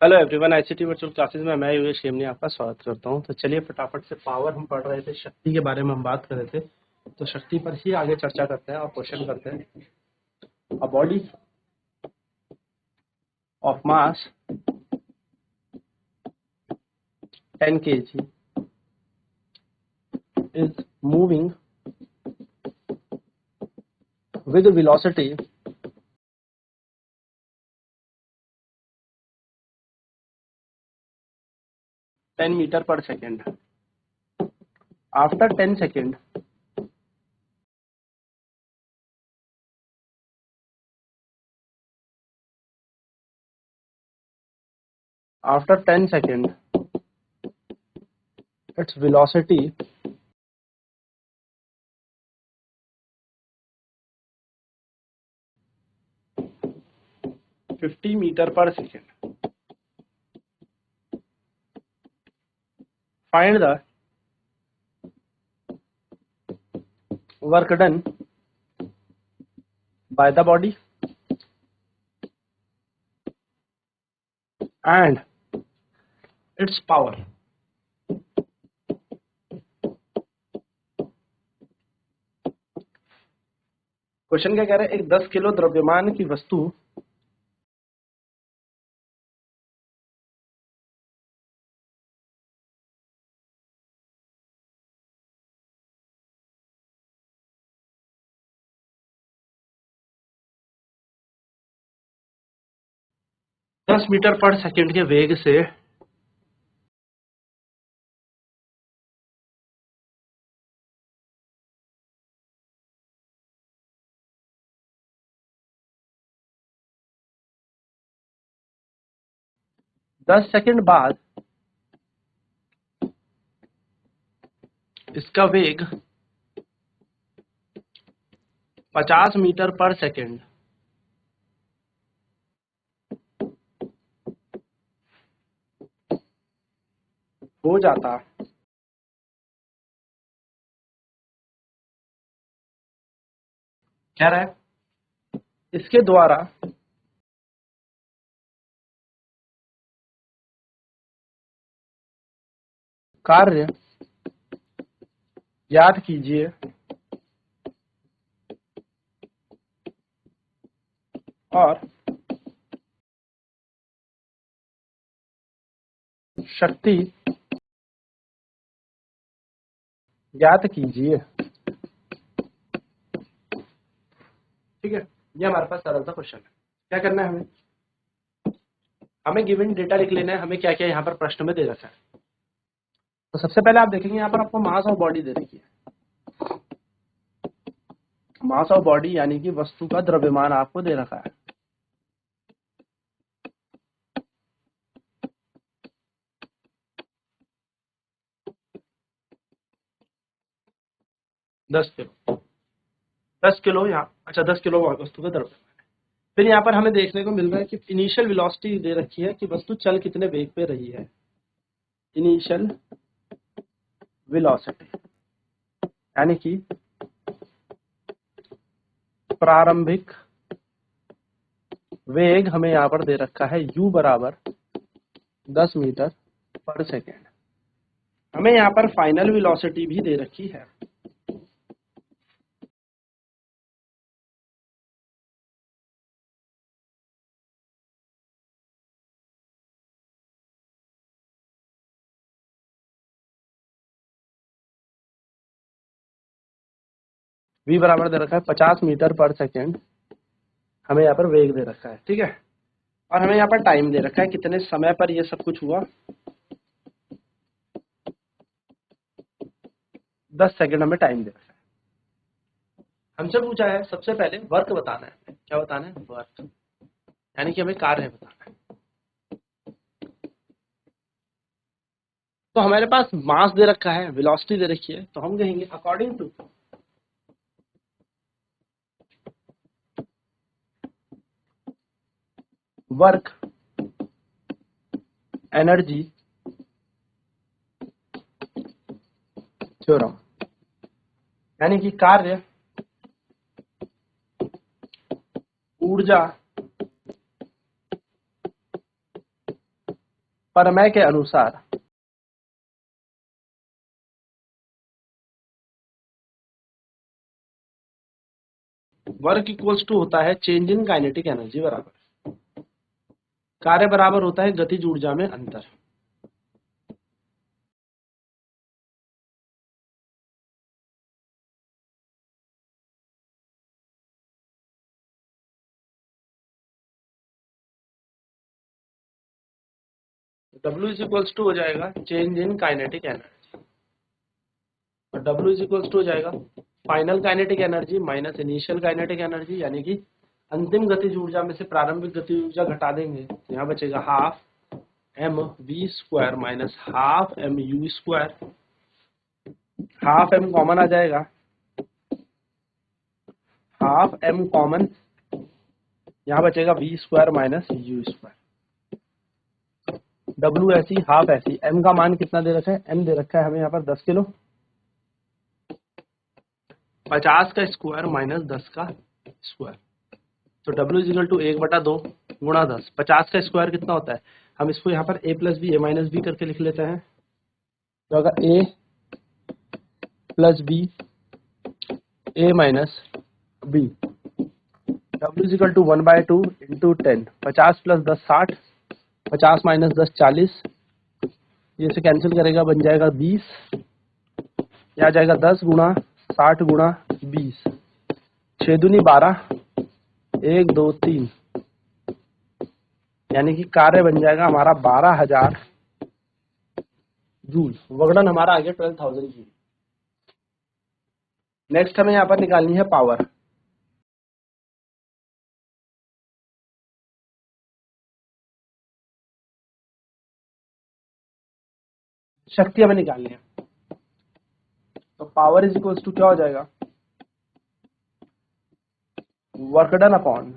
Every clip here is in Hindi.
Hello everyone, ICT virtual classes में मैं योगेश खेमनी आपका स्वागत करता हूं। तो चलिए फटाफट से पावर हम पढ़ रहे थे, शक्ति के बारे में हम बात कर रहे थे, तो शक्ति पर ही आगे चर्चा करते हैं और क्वेश्चन करते हैं। A body of mass 10 kg is moving with velocity 10 meter per second. After 10 second, its velocity 50 meter per second. Find the work done by the body and its power. Question क्या कह रहा है? एक 10 किलो द्रव्यमान की वस्तु 10 मीटर पर सेकंड के वेग से 10 सेकंड बाद इसका वेग 50 मीटर पर सेकंड हो जाता। कह रहा है इसके द्वारा कार्य याद कीजिए और शक्ति ज्ञात कीजिए। ठीक है, ये हमारे पास सरल सा क्वेश्चन है। क्या करना है? हमें गिवन डेटा लिख लेना है। हमें क्या क्या यहाँ पर प्रश्न में दे रखा है। तो सबसे पहले आप देखेंगे यहाँ पर आपको मास ऑफ बॉडी दे रखी है। मास ऑफ बॉडी यानी कि वस्तु का द्रव्यमान आपको दे रखा है। दस किलो यहाँ, अच्छा 10 किलो वस्तु का द्रव्यमान। फिर यहाँ पर हमें देखने को मिल रहा है कि इनिशियल वेलोसिटी दे रखी है कि वस्तु चल कितने वेग पे रही है। इनिशियल वेलोसिटी यानी कि प्रारंभिक वेग हमें यहाँ पर दे रखा है u बराबर 10 मीटर पर सेकेंड। हमें यहाँ पर फाइनल वेलोसिटी भी दे रखी है। v बराबर दे रखा है 50 मीटर पर सेकेंड। हमें यहाँ पर वेग दे रखा है। ठीक है, और हमें यहाँ पर टाइम दे रखा है, कितने समय पर ये सब कुछ हुआ। 10 सेकेंड हमें टाइम दे रखा है। हमसे पूछा है सबसे पहले वर्क बताना है। क्या बताना है? वर्क यानी कि हमें कार्य बताना है। तो हमारे पास मास दे रखा है, वेलोसिटी दे रखी है, तो हम कहेंगे according to work energy theorem, यानी कि कार्य ऊर्जा प्रमेय के अनुसार वर्क इक्वल्स टू होता है चेंज इन काइनेटिक एनर्जी बराबर कार्य बराबर होता है गतिज ऊर्जा में अंतर। W इज इक्वल्स टू हो जाएगा चेंज इन काइनेटिक एनर्जी और W इज इक्वल्स टू हो जाएगा final kinetic energy minus initial kinetic energy, यानी कि अंतिम गतिज ऊर्जा में से प्रारंभिक गतिज ऊर्जा घटा देंगे तो यहाँ बचेगा half m v square minus half m u square. Half m common आ जाएगा, हाफ एम कॉमन, यहाँ बचेगा v square minus u square. W ऐसी हाफ ऐसी, एम का मान कितना दे रखा है, एम दे रखा है हमें यहाँ पर 10 किलो, 50 का स्क्वायर माइनस 10 का स्क्वायर, तो डब्ल्यू इजिकल टू 1/2 गुणा 10। 50 का स्क्वायर कितना होता है, हम इसको यहाँ पर a plus b a minus b करके लिख लेते हैं, तो अगर a plus b a minus b, डब्ल्यू is equal to 1/2 into 10, 50 plus 10 60, 50 minus 10 40, ये से कैंसिल करेगा बन जाएगा 20, यह आ जाएगा 10 गुणा 60 गुणा 20, 6 दूनी 12, 1 2 3, यानी कि कार्य बन जाएगा हमारा 12,000 जूल। वगड़न हमारा आ गया 12,000 जूल। नेक्स्ट हमें यहाँ पर निकालनी है पावर। शक्ति हमें निकालनी है, तो पावर इज इक्वल्स टू क्या हो जाएगा, वर्क डन अपॉन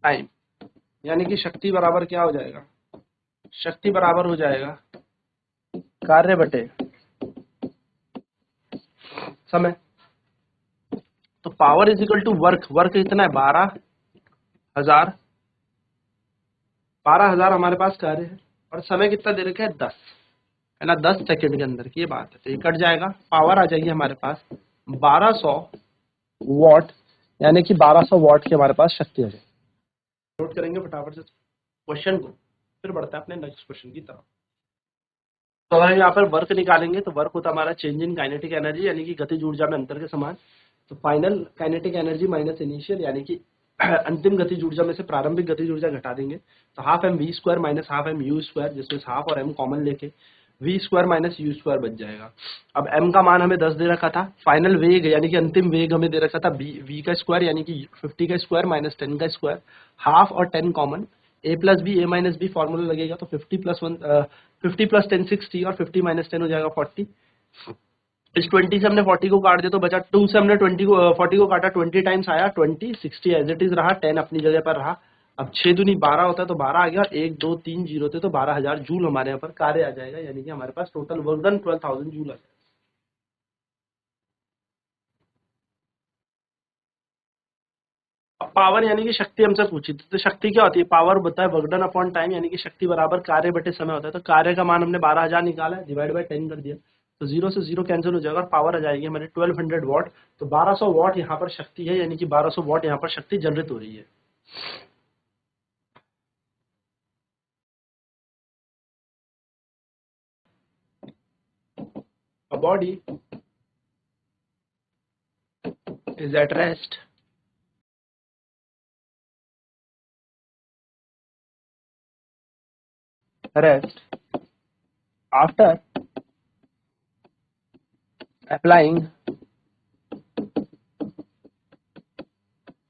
टाइम, यानी कि शक्ति बराबर क्या हो जाएगा, शक्ति बराबर हो जाएगा कार्य बटे समय। तो power is equal to work, work कितना है 12,000, 12,000 हमारे पास कार्य है और समय कितना दे रखा है 10, है ना, 10 सेकंड के अंदर की ये बात है, तो ये कट जाएगा, पावर आ जाएगी हमारे पास 1200 वॉट, यानी कि 1200 वॉट की हमारे पास शक्ति आ जाएगी। नोट करेंगे फटाफट से क्वेश्चन को, फिर बढ़ते हैं अपने नेक्स्ट क्वेश्चन की तरफ। तो अगर हम यहाँ पर वर्क निकालेंगे तो वर्क होता हमारा चेंज इन काइनेटिक एनर्जी, यानी कि गतिज ऊर्जा में अंतर के समान। तो final kinetic energy minus initial, यानी कि अंतिम गतिज ऊर्जा में से प्रारंभिक गतिज ऊर्जा घटा देंगे, तो half m v square minus half m u square, जिसमें हाफ और एम कॉमन लेके v square minus u square बच जाएगा। अब एम का मान हमें 10 दे रखा था, फाइनल वेग यानी कि अंतिम वेग हमें दे रखा था वी का स्क्वायर, यानी कि 50 का स्क्वायर माइनस 10 का स्क्वायर, हाफ और 10 common, A plus b a minus B formula लगेगा, तो 50 प्लस 10 60 और 50 माइनस 10 हो जाएगा 40। इस 20 से हमने 40 को काट दिया तो बचा 2 से हमने 40 को काटा, 20 टाइम्स आया 20, 60 एज इट इज रहा, 10 अपनी जगह पर रहा। अब 6 दूनी 12 होता है तो 12 आ गया, 1 2 3 जीरो थे तो 12,000 जूल हमारे यहाँ पर कार्य आ जाएगा, यानी कि हमारे पास टोटल वर्क डन 12,000 जूल आ जाएगा। पावर यानी कि शक्ति हमसे पूछी थी, तो शक्ति क्या होती है, पावर बताए वर्क डन अपॉन टाइम, यानी कि शक्ति बराबर कार्य बटे समय होता है। तो कार्य का मान हमने 12,000 निकाला है, डिवाइड बाय 10 कर दिया, तो 0 से 0 कैंसिल हो जाएगा और पावर आ जाएगी हमारे 1200 वॉट। तो 1200 वॉट यहाँ पर शक्ति है, यानी कि 1200 वॉट यहाँ पर शक्ति जनरेट हो रही है। A body is at rest after applying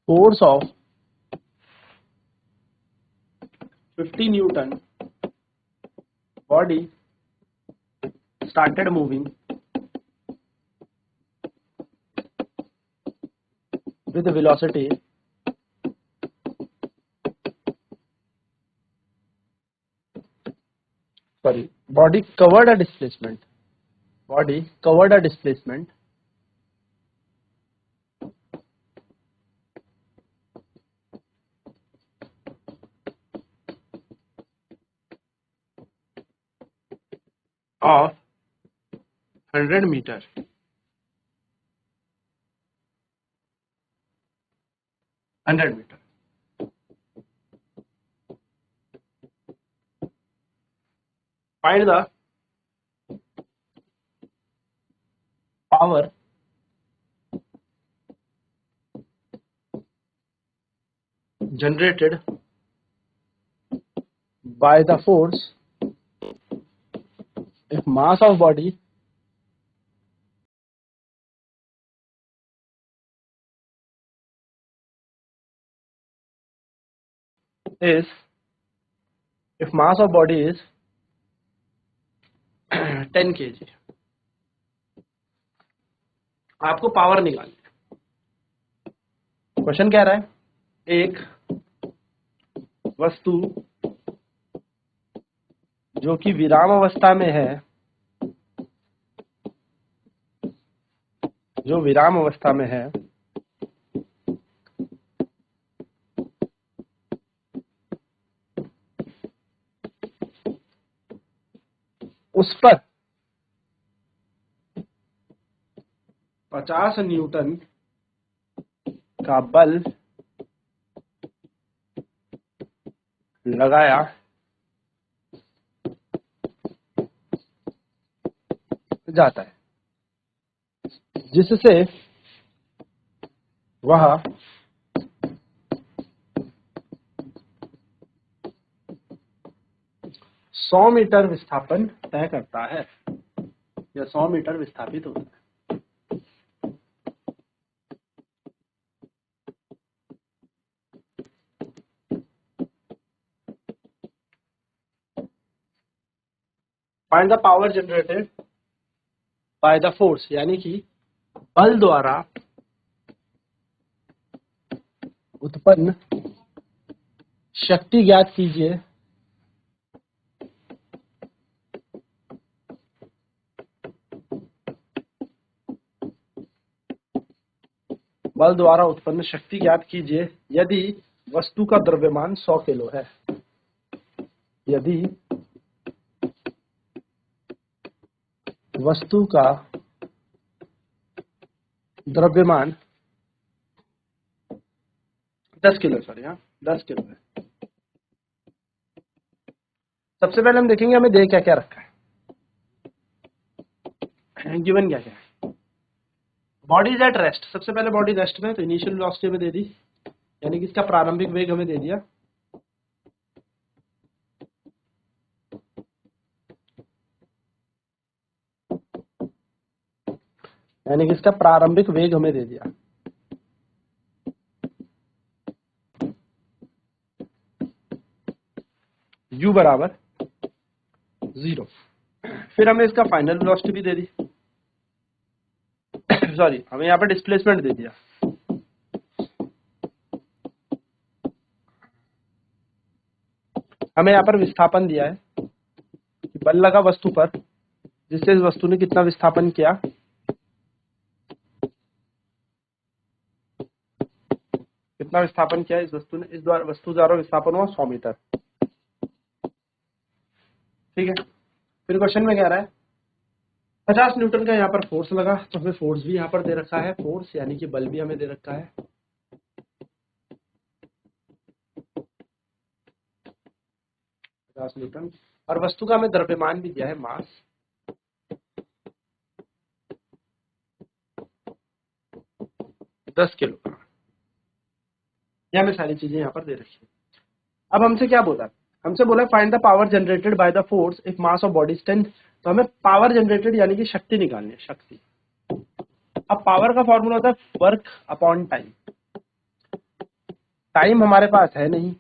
force of 50 Newton. Body started moving with the velocity body covered a displacement, body covered a displacement of 100 metre. Find the power generated by the force if mass of body is 10 kg। आपको पावर निकालनी है। क्वेश्चन कह रहा है एक वस्तु जो कि विराम अवस्था में है, जो विराम अवस्था में है, उस पर 50 न्यूटन का बल लगाया जाता है, जिससे वह 100 मीटर विस्थापन तय करता है या 100 मीटर विस्थापित होता है। Find the power generated by the force, यानी कि बल द्वारा उत्पन्न शक्ति ज्ञात कीजिए बल द्वारा उत्पन्न शक्ति ज्ञात कीजिए यदि वस्तु का द्रव्यमान 100 किलो है। यदि वस्तु का द्रव्यमान 10 किलो 10 किलो है। सबसे पहले हम देखेंगे हमें दे क्या क्या रखा है, गिवन क्या क्या है। बॉडी इज एट रेस्ट, सबसे पहले बॉडी रेस्ट में, तो इनिशियल वेलोसिटी में दे दी, यानी कि इसका प्रारंभिक वेग हमें दे दिया। यानी कि इसका प्रारंभिक वेग हमें दे दिया। u बराबर 0। फिर हमें इसका फाइनल वेलोसिटी भी दे दी, सॉरी हमें यहाँ पर डिस्प्लेसमेंट दे दिया। हमें यहाँ पर विस्थापन दिया है कि बल लगा वस्तु पर, जिससे इस वस्तु ने कितना विस्थापन किया, कितना विस्थापन किया इस वस्तु ने, इस वस्तु द्वारा विस्थापन हुआ 100 मीटर। ठीक है। फिर क्वेश्चन में कह रहा है 50 न्यूटन का यहाँ पर फोर्स लगा, तो हमें फोर्स भी यहाँ पर दे रखा है, फोर्स यानी कि बल भी हमें दे रखा है। 50 न्यूटन, और वस्तु का हमें द्रव्यमान भी दिया है, मास। दस किलो का। ये हमें सारी चीजें यहाँ पर दे रखी है। अब हमसे क्या बोला, हमसे बोला find the power generated by the force if mass of body is 10। तो हमें पावर जनरेटेड यानी कि शक्ति निकालनी है, शक्ति। अब पावर का फॉर्मूला होता है वर्क अपॉन टाइम। टाइम हमारे पास है नहीं,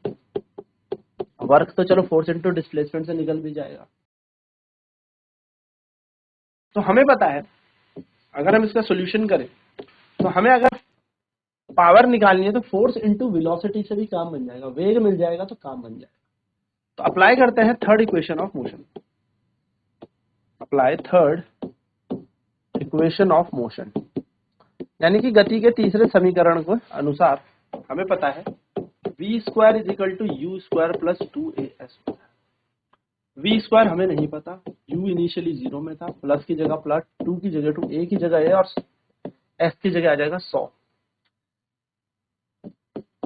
वर्क तो चलो फोर्स इंटू डिस्प्लेसमेंट से निकल भी जाएगा। तो हमें पता है अगर हम इसका सोल्यूशन करें तो हमें अगर पावर निकालनी है तो फोर्स इंटू वेलोसिटी से भी काम बन जाएगा, वेग मिल जाएगा तो काम बन जाएगा। तो अप्लाई करते हैं third equation of motion. Apply third equation of motion, यानी कि गति के तीसरे समीकरण के अनुसार हमें पता है v square is equal to u square plus 2as। v square हमें नहीं पता, u इनिशियली 0 में था, प्लस की जगह प्लस, 2 की जगह 2, a की जगह a और s की जगह आ जाएगा 100।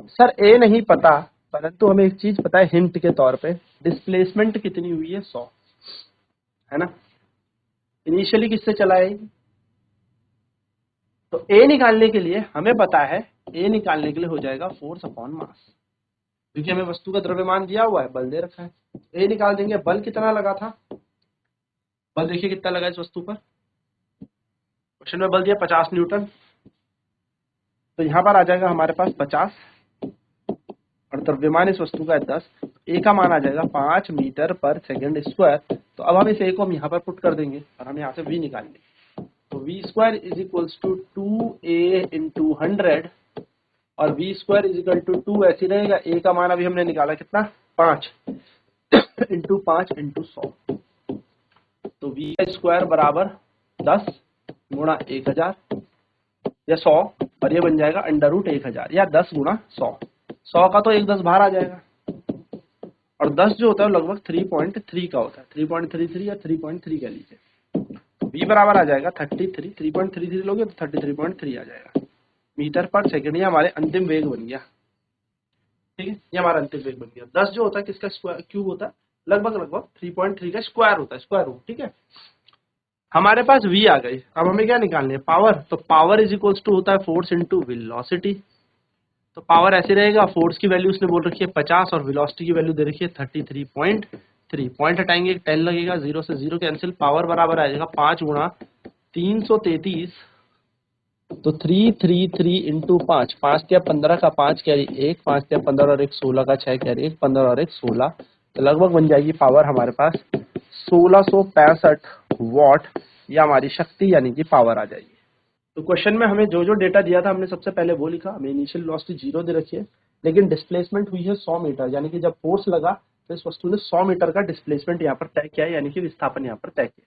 सर a नहीं पता, परंतु हमें एक चीज पता है हिंट के तौर पे, डिस्प्लेसमेंट कितनी हुई है 100, है ना। इनिशियली किससे चला है, तो a निकालने के लिए हमें पता है, a निकालने के लिए हो जाएगा फोर्स अपॉन मास, क्योंकि हमें वस्तु का द्रव्यमान दिया हुआ है, बल दे रखा है। a निकाल देंगे, बल कितना लगा था, बल देखिए कितना लगा इस वस्तु पर, क्वेश्चन में बल दिया 50 न्यूटन, तो यहाँ पर आ जाएगा हमारे पास 50 और द्रव्यमान इस वस्तु का है 10, ए का मान आ जाएगा 5 मीटर पर सेकंड स्क्वायर। तो अब हम इस ए को हम यहाँ पर पुट कर देंगे और हम यहाँ से v निकालेंगे, तो v square is equals to 2a into 100 और v square is equal to 2 a s रहेगा। ए का मान अभी हमने निकाला कितना 5 इंटू 5 इंटू 100, तो v स्क्वायर बराबर 10 गुणा 1000 या 100 और ये बन जाएगा अंडर रूट 1000 या 10 गुणा 100। 100 का तो 1 10 बाहर आ जाएगा और 10 जो होता है लगभग 3.3 का होता है, 3.33 या 3.3 कह लीजिए। v बराबर आ जाएगा 33, 3.33 लोगे तो 33.3 आ जाएगा मीटर पर सेकंड। ये हमारे अंतिम वेग बन गया, ठीक है, ये हमारा अंतिम वेग बन गया। 10 जो होता है किसका स्क्वायर क्यूब होता है, लगभग 3.3 का स्क्वायर होता है, स्क्वायर रूट, ठीक है। हमारे पास v आ गई, अब हमें क्या निकालनी है, पावर। तो पावर इज इक्वल्स टू होता है फोर्स इंटू वेलोसिटी, तो पावर ऐसे रहेगा, फोर्स की वैल्यू उसने बोल रखी है 50 और वेलोसिटी की वैल्यू दे रखी है 33.3, पॉइंट हटाएंगे 10 लगेगा, 0 से 0 कैंसिल, पावर बराबर आ जाएगा 5 गुणा 333, तो 333 इंटू 5, 5 क्या 15 का 5 कैरी 1, 5 क्या 15 और 1 16 का 6 कैरी 1, 15 और 1 16, तो लगभग बन जाएगी पावर हमारे पास 1665 वॉट, या हमारी शक्ति यानी कि पावर आ जाएगी। तो क्वेश्चन में हमें जो जो डेटा दिया था हमने सबसे पहले वो लिखा, हमें इनिशियल वेलोसिटी 0 दे रखी है, लेकिन डिस्प्लेसमेंट हुई है 100 मीटर, यानी कि जब फोर्स लगा तो इस वस्तु ने 100 मीटर का डिस्प्लेसमेंट यहाँ पर तय किया है, यानी कि विस्थापन यहाँ पर तय किया।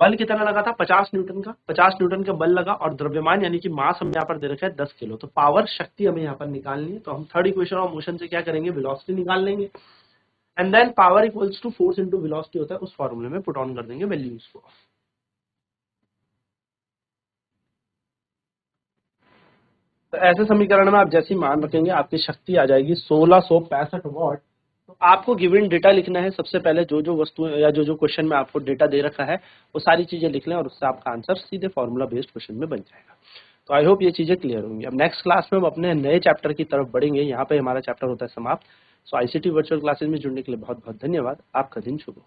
बल कितना लगा था 50 न्यूटन का, 50 न्यूटन का बल लगा और द्रव्यमान यानी कि मास हम यहाँ पर दे रखा है 10 किलो, तो पावर शक्ति हमें यहाँ पर निकालनी है। तो हम थर्ड इक्वेशन ऑफ मोशन से क्या करेंगे, वेलोसिटी निकाल लेंगे and then power equals to force into velocity होता है, उस फॉर्मूले में पुट ऑन कर देंगे वैल्यूज को। तो ऐसे समीकरण में आप जैसी मान रखेंगे आपकी शक्ति आ जाएगी 1665 वॉट। तो आपको गिवन डेटा लिखना है, सबसे पहले जो जो वस्तु या जो जो क्वेश्चन में आपको डेटा दे रखा है वो सारी चीजें लिख लें और उससे आपका आंसर सीधे फॉर्मूला बेस्ड क्वेश्चन में बन जाएगा। तो आई होप ये चीजें क्लियर होंगी। अब नेक्स्ट क्लास में हम अपने नए चैप्टर की तरफ बढ़ेंगे, यहाँ पे हमारा चैप्टर होता है समाप्त। सो आईसीटी वर्चुअल क्लासेज में जुड़ने के लिए बहुत बहुत धन्यवाद। आपका दिन शुभ हो।